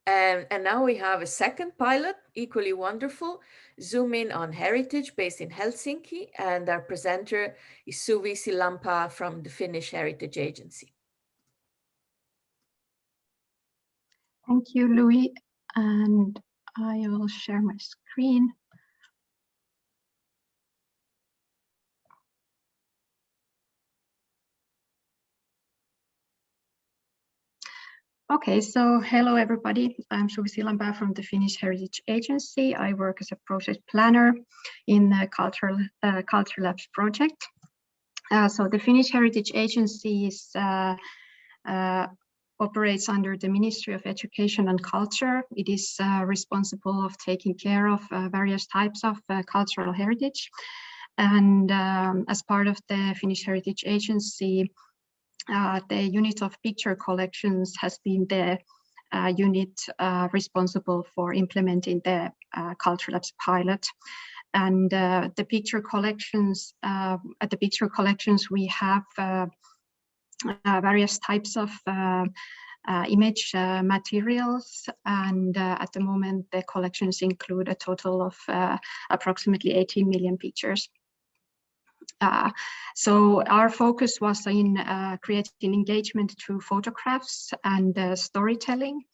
And now we have a second pilot, equally wonderful, Zoom In on Heritage, based in Helsinki. And our presenter is Suvi Sillanpää from the Finnish Heritage Agency. Thank you, Louis. And I will share my screen. Okay, so hello everybody. I'm Suvi Sillanpää from the Finnish Heritage Agency. I work as a project planner in the CultureLabs project. So the Finnish Heritage Agency operates under the Ministry of Education and Culture. It is responsible of taking care of various types of cultural heritage. And as part of the Finnish Heritage Agency, the unit of picture collections has been the unit responsible for implementing the CultureLabs pilot. And the picture collections, at the picture collections, we have various types of image materials. And at the moment, the collections include a total of approximately 18 million pictures. So our focus was in creating engagement through photographs and storytelling.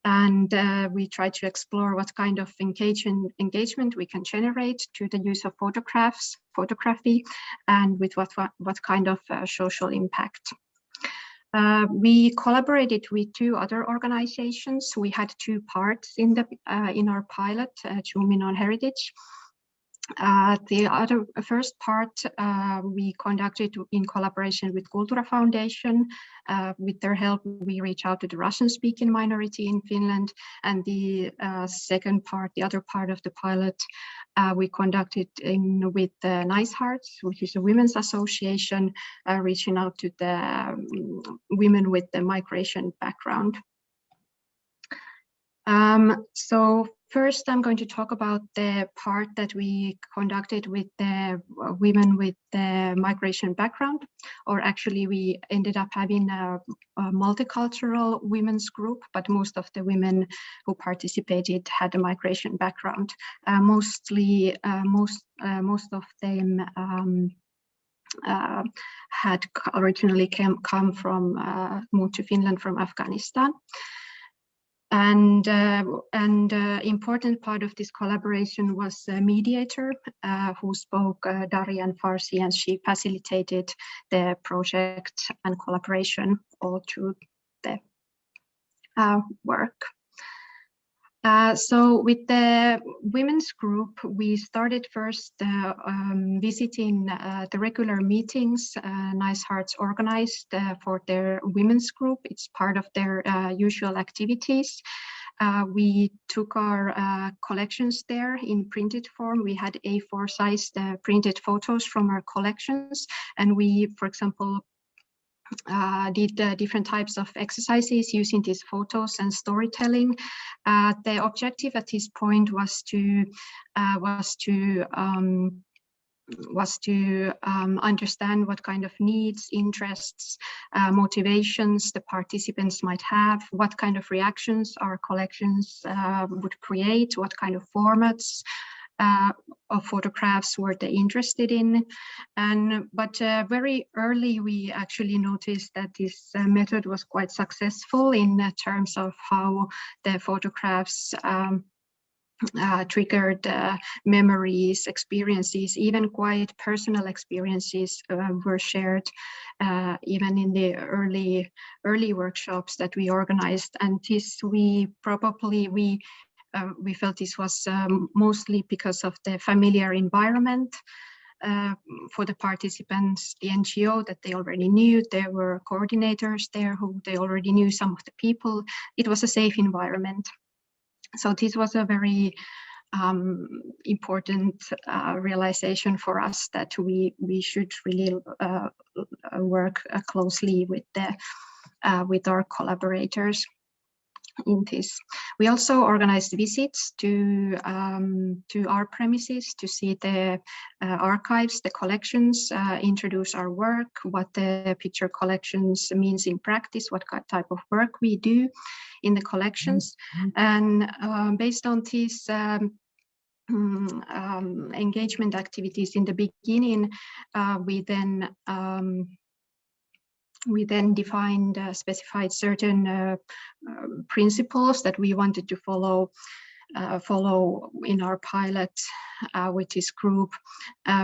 And we tried to explore what kind of engagement we can generate through the use of photography, and with what kind of social impact. We collaborated with two other organizations. We had two parts in our pilot, Zoom In on Heritage. The first part we conducted in collaboration with Cultura Foundation. With their help, we reached out to the Russian-speaking minority in Finland. And the second part, the other part of the pilot, we conducted with Nice Hearts, which is a women's association, reaching out to the women with the migration background. So first, I'm going to talk about the part that we conducted with the women with the migration background, or actually we ended up having a multicultural women's group, but most of the women who participated had a migration background. Most of them had originally moved to Finland from Afghanistan. And important part of this collaboration was a mediator who spoke Dari Farsi, and she facilitated the project and collaboration all through the work. So with the women's group, we started first visiting the regular meetings Nice Hearts organized for their women's group. It's part of their usual activities. We took our collections there in printed form. We had A4 sized printed photos from our collections. And we, for example, did different types of exercises using these photos and storytelling. The objective at this point was to understand what kind of needs, interests, motivations the participants might have, what kind of reactions our collections would create, what kind of formats of photographs were they interested in. But very early we actually noticed that this method was quite successful in terms of how the photographs triggered memories, experiences, even quite personal experiences were shared even in the early workshops that we organized. And this we felt this was mostly because of the familiar environment for the participants, the NGO that they already knew. There were coordinators there who they already knew some of the people. It was a safe environment. So this was a very important realization for us, that we should really work closely with our collaborators. in this. We also organized visits to our premises to see the archives, the collections, introduce our work, what the picture collections means in practice, what type of work we do in the collections. And based on these engagement activities in the beginning, we then defined, specified certain principles that we wanted to follow in our pilot with this group.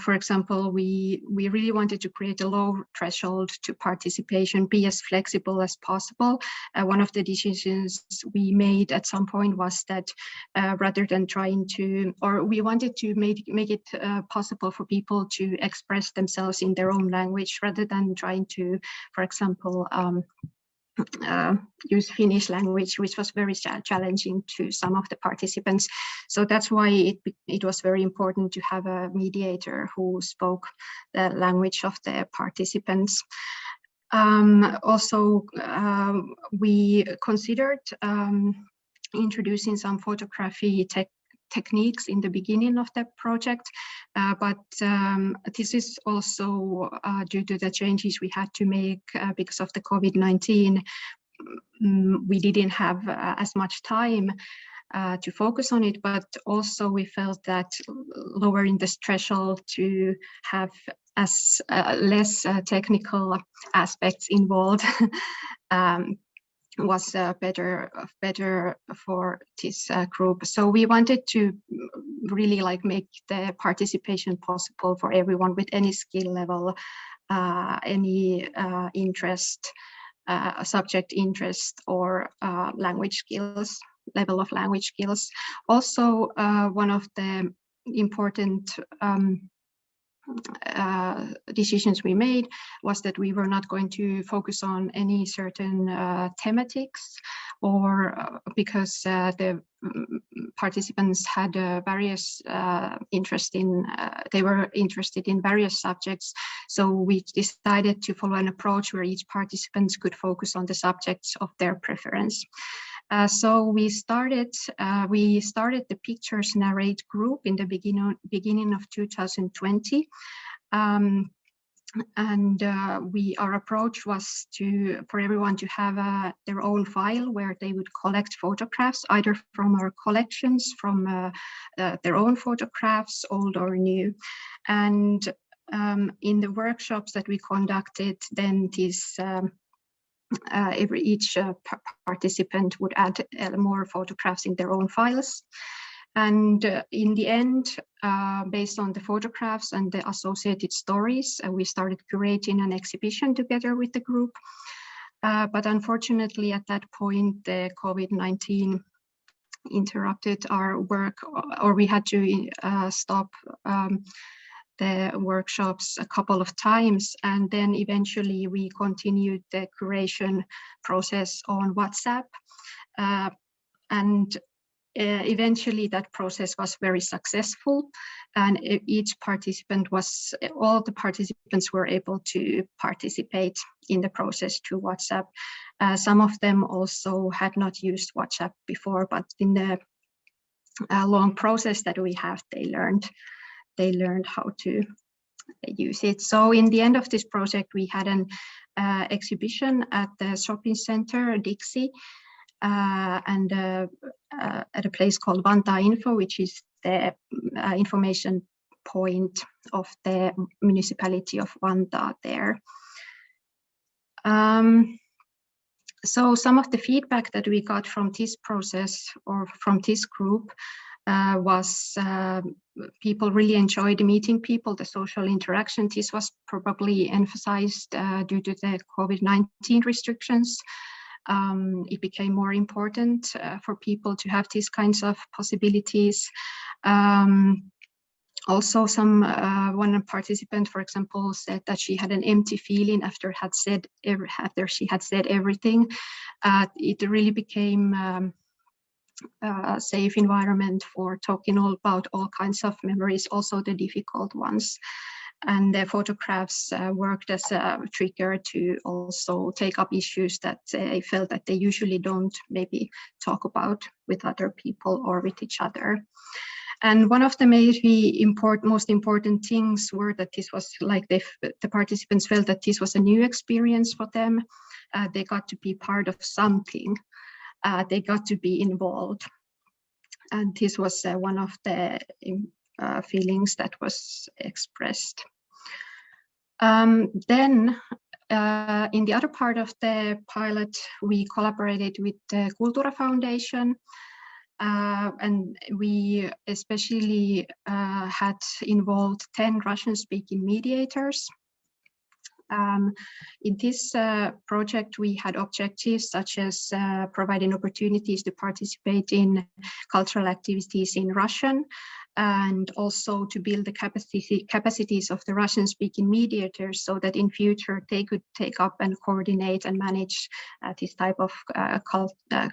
For example, we really wanted to create a low threshold to participation, be as flexible as possible. One of the decisions we made at some point was that rather than trying to, or we wanted to make it possible for people to express themselves in their own language rather than trying to, for example, use Finnish language, which was very challenging to some of the participants. So that's why it was very important to have a mediator who spoke the language of the participants. Also, we considered introducing some photography techniques in the beginning of the project, but this is also due to the changes we had to make because of the COVID-19. We didn't have as much time to focus on it, but also we felt that lowering the threshold to have as less technical aspects involved was better for this group. So we wanted to really make the participation possible for everyone with any skill level, any interest, subject interest, or language skills, level of language skills. Also, one of the important decisions we made was that we were not going to focus on any certain thematics, or because the participants had various interest in, they were interested in various subjects. So we decided to follow an approach where each participant could focus on the subjects of their preference. So we started the Pictures Narrate group in the beginning of 2020. Our approach was for everyone to have their own file where they would collect photographs, either from our collections, from their own photographs, old or new. And in the workshops that we conducted, then this each participant would add more photographs in their own files. And in the end, based on the photographs and the associated stories, we started curating an exhibition together with the group. But unfortunately, at that point, the COVID-19 interrupted our work, or we had to stop the workshops a couple of times, and then eventually we continued the curation process on WhatsApp, and eventually that process was very successful, and all the participants were able to participate in the process through WhatsApp. Some of them also had not used WhatsApp before, but in the long process that we have, they learned how to use it. So in the end of this project, we had an exhibition at the shopping center, Dixie, and at a place called Vantaa Info, which is the information point of the municipality of Vantaa there. So some of the feedback that we got from this process, or from this group, was people really enjoyed meeting people, the social interaction. This was probably emphasized due to the COVID-19 restrictions. It became more important for people to have these kinds of possibilities. Also, one participant, for example, said that she had an empty feeling after she had said everything. It really became a safe environment for talking about all kinds of memories, also the difficult ones. and the photographs worked as a trigger to also take up issues that they felt that they usually don't maybe talk about with other people or with each other. And one of the maybe most important things were that this was like the participants felt that this was a new experience for them. They got to be part of something. They got to be involved. And this was one of the feelings that was expressed. Then in the other part of the pilot, we collaborated with the Cultura Foundation. And we especially had involved 10 Russian-speaking mediators. In this project, we had objectives such as providing opportunities to participate in cultural activities in Russian, and also to build the capacities of the Russian-speaking mediators so that in future they could take up and coordinate and manage this type of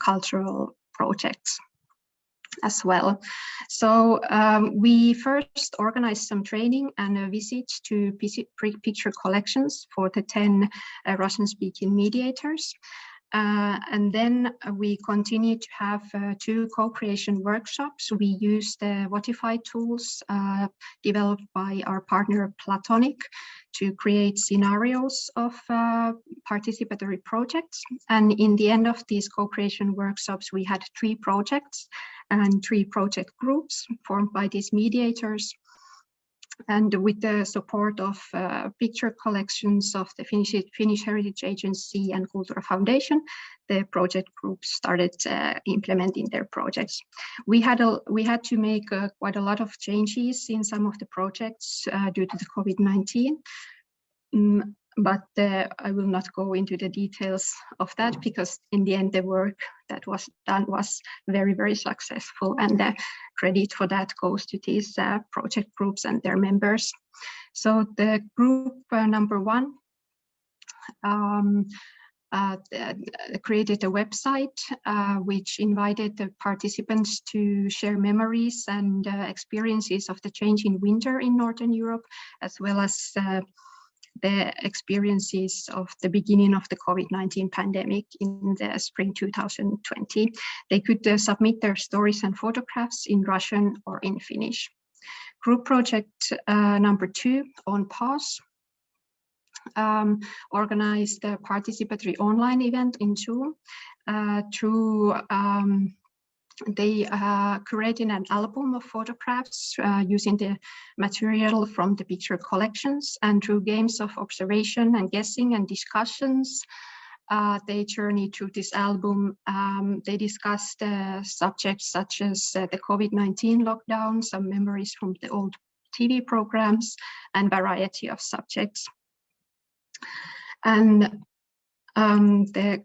cultural projects as well. So we first organized some training and a visit to picture collections for the 10 Russian-speaking mediators. And then we continued to have 2 co-creation workshops. We used the Votify tools developed by our partner Platonic to create scenarios of participatory projects. And in the end of these co-creation workshops, we had 3 projects and 3 project groups formed by these mediators. And with the support of picture collections of the Finnish Heritage Agency and Cultura Foundation, the project groups started implementing their projects. We had to make quite a lot of changes in some of the projects due to the COVID-19. But I will not go into the details of that, because in the end the work that was done was very, very successful, and the credit for that goes to these project groups and their members. So the group number 1 created a website which invited the participants to share memories and experiences of the change in winter in Northern Europe, as well as the experiences of the beginning of the COVID-19 pandemic in the spring 2020. They could submit their stories and photographs in Russian or in Finnish. Group project number 2, On Pause, organized a participatory online event in Zoom they created an album of photographs using the material from the picture collections, and through games of observation and guessing and discussions, they journeyed through this album. They discussed subjects such as the COVID-19 lockdown, some memories from the old TV programs, and variety of subjects. And the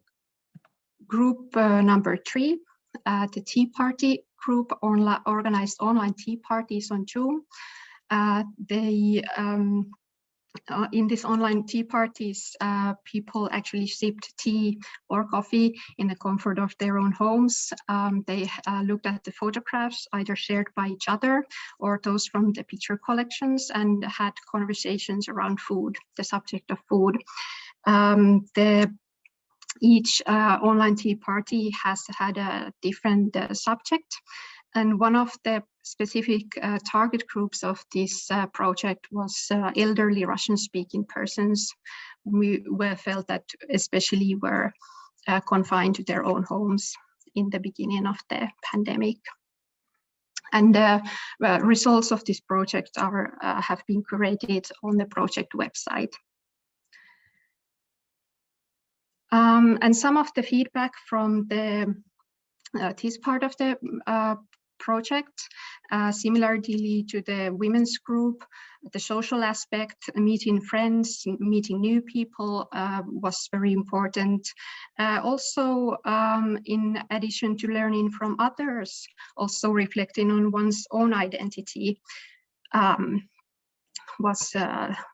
group number 3, the Tea Party group organized online tea parties on Zoom. In these online tea parties, people actually sipped tea or coffee in the comfort of their own homes. They looked at the photographs, either shared by each other or those from the picture collections, and had conversations around food, the subject of food. Each online tea party has had a different subject, and one of the specific target groups of this project was elderly Russian-speaking persons. We felt that especially were confined to their own homes in the beginning of the pandemic. And the results of this project have been curated on the project website. And some of the feedback from this part of the project, similarly to the women's group, the social aspect, meeting friends, meeting new people was very important. Also, in addition to learning from others, also reflecting on one's own identity was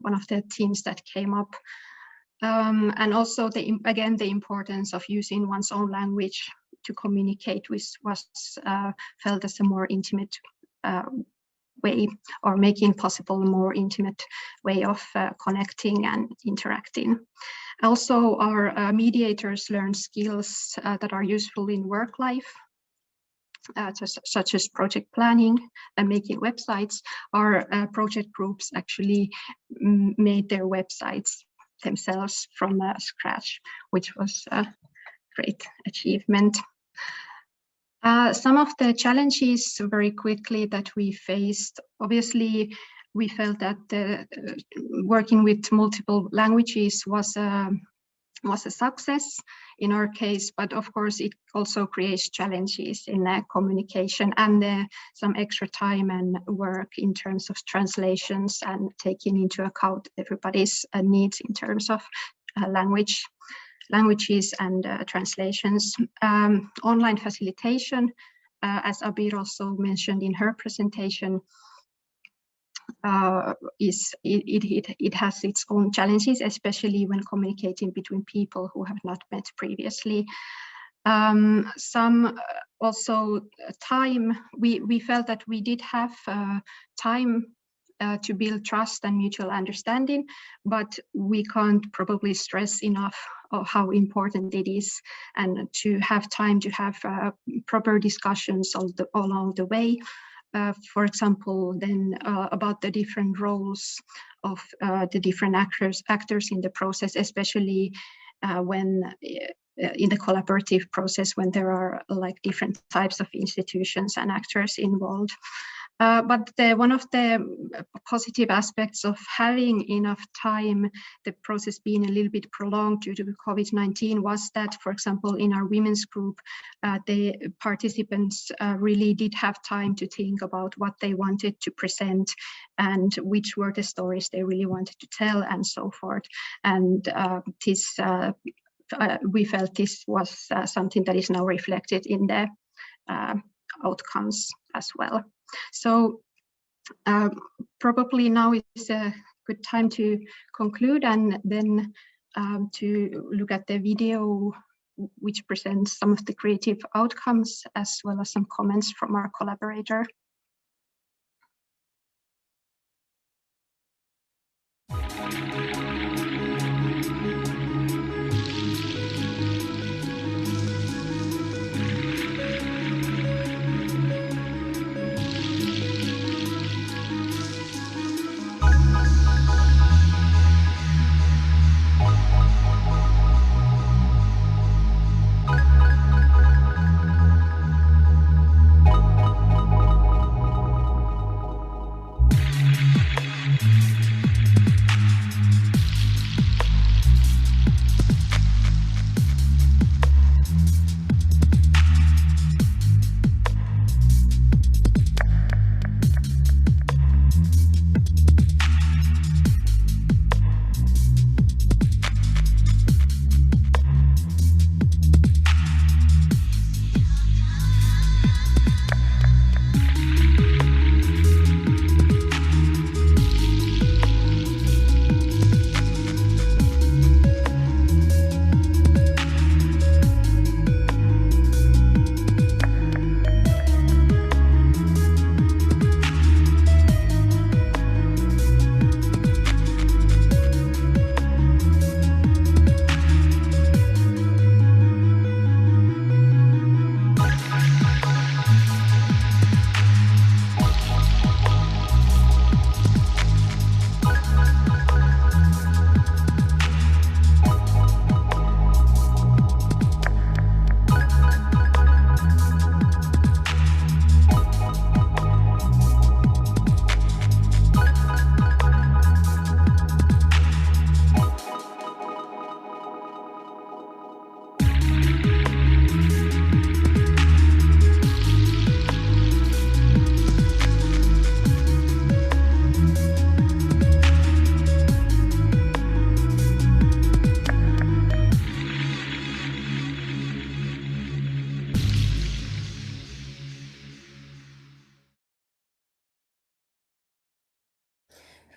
one of the themes that came up. And also, again, the importance of using one's own language to communicate with was felt as a more intimate way, or making possible a more intimate way of connecting and interacting. Also, our mediators learn skills that are useful in work life, such as project planning and making websites. Our project groups actually made their websites themselves from scratch, which was a great achievement. Some of the challenges very quickly that we faced, obviously, we felt that working with multiple languages was a success in our case, but of course it also creates challenges in communication and some extra time and work in terms of translations and taking into account everybody's needs in terms of languages and translations. Online facilitation, as Abir also mentioned in her presentation, it has its own challenges, especially when communicating between people who have not met previously. Some also time, we felt that we did have time to build trust and mutual understanding, but we can't probably stress enough how important it is, and to have time to have proper discussions along the way. For example, then about the different roles of the different actors in the process, especially when in the collaborative process, when there are like different types of institutions and actors involved. But one of the positive aspects of having enough time, the process being a little bit prolonged due to COVID-19, was that, for example, in our women's group, the participants really did have time to think about what they wanted to present and which were the stories they really wanted to tell and so forth. And we felt this was something that is now reflected in the outcomes as well. So probably now is a good time to conclude and then to look at the video which presents some of the creative outcomes as well as some comments from our collaborator.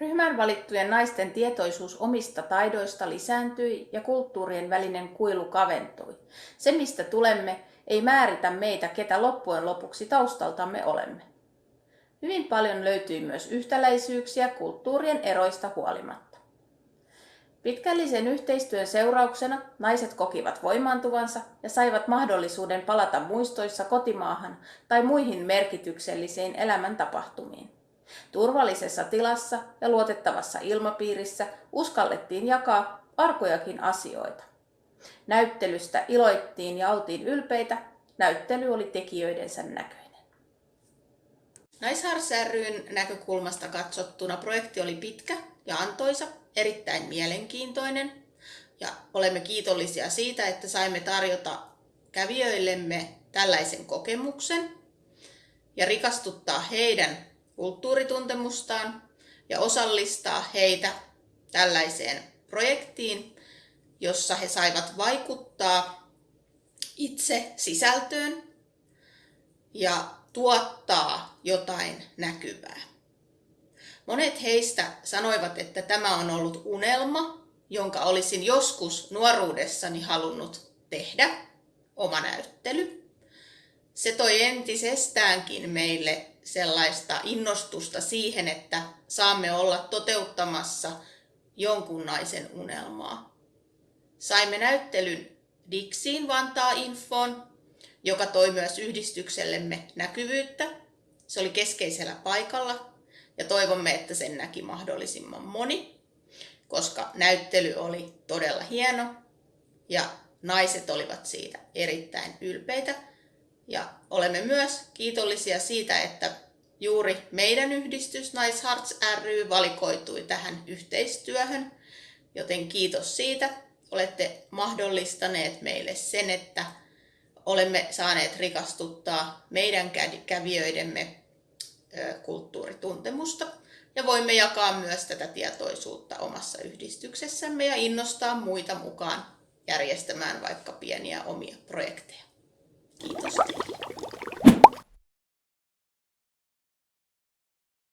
Ryhmään valittujen naisten tietoisuus omista taidoista lisääntyi ja kulttuurien välinen kuilu kaventui. Se, mistä tulemme, ei määritä meitä, ketä loppujen lopuksi taustaltamme olemme. Hyvin paljon löytyi myös yhtäläisyyksiä kulttuurien eroista huolimatta. Pitkällisen yhteistyön seurauksena naiset kokivat voimaantuvansa ja saivat mahdollisuuden palata muistoissa kotimaahan tai muihin merkityksellisiin elämäntapahtumiin. Turvallisessa tilassa ja luotettavassa ilmapiirissä uskallettiin jakaa arkojakin asioita. Näyttelystä iloittiin ja oltiin ylpeitä. Näyttely oli tekijöidensä näköinen. Naisharts ry:n näkökulmasta katsottuna projekti oli pitkä ja antoisa, erittäin mielenkiintoinen. Ja olemme kiitollisia siitä, että saimme tarjota kävijöillemme tällaisen kokemuksen ja rikastuttaa heidän kulttuurituntemustaan ja osallistaa heitä tällaiseen projektiin, jossa he saivat vaikuttaa itse sisältöön ja tuottaa jotain näkyvää. Monet heistä sanoivat, että tämä on ollut unelma, jonka olisin joskus nuoruudessani halunnut tehdä, oma näyttely. Se toi entisestäänkin meille sellaista innostusta siihen, että saamme olla toteuttamassa jonkun naisen unelmaa. Saimme näyttelyn Dixiin Vantaa-infoon, joka toi myös yhdistyksellemme näkyvyyttä. Se oli keskeisellä paikalla ja toivomme, että sen näki mahdollisimman moni, koska näyttely oli todella hieno ja naiset olivat siitä erittäin ylpeitä. Ja olemme myös kiitollisia siitä, että juuri meidän yhdistys Naisharts ry valikoitui tähän yhteistyöhön, joten kiitos siitä. Olette mahdollistaneet meille sen, että olemme saaneet rikastuttaa meidän kävijöidemme kulttuurituntemusta ja voimme jakaa myös tätä tietoisuutta omassa yhdistyksessämme ja innostaa muita mukaan järjestämään vaikka pieniä omia projekteja. Kiitos teille.